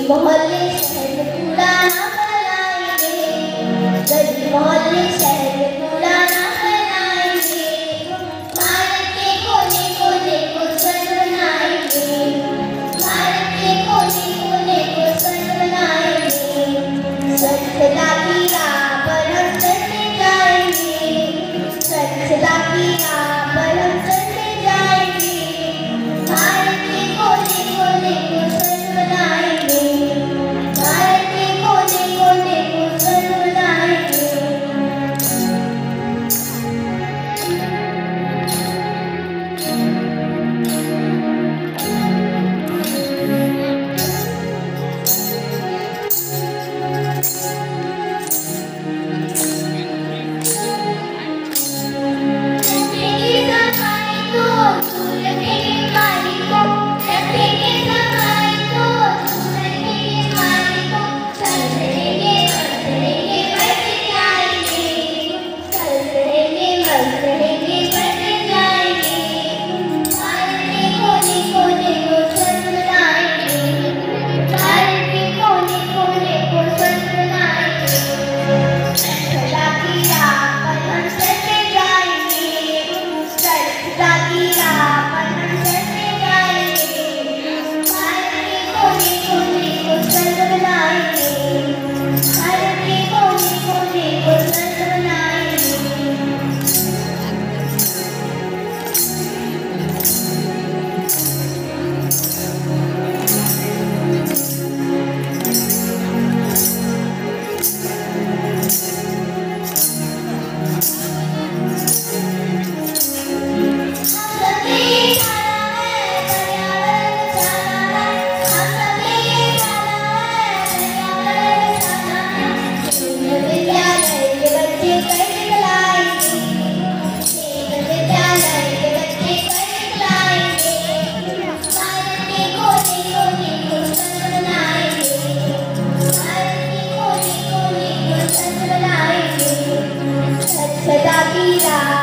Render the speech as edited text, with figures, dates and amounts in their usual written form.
मोहल्ले शहर में कूड़ा ना फैलाएंगे, गली मोहल्ले शहर में कूड़ा ना फैलाएंगे, भारत के कोने कोने को स्वच्छ बनाएंगे, भारत के कोने कोने को स्वच्छ बनाएंगे, स्वच्छता की राह पर हम चलते जाएंगे, स्वच्छता की राह पर हम चलते जाएंगे, भारत के कोने कोने को स्वच्छ बनाएंगे, भारत के कोने कोने को स्वच्छ बनाएंगे। Sadakira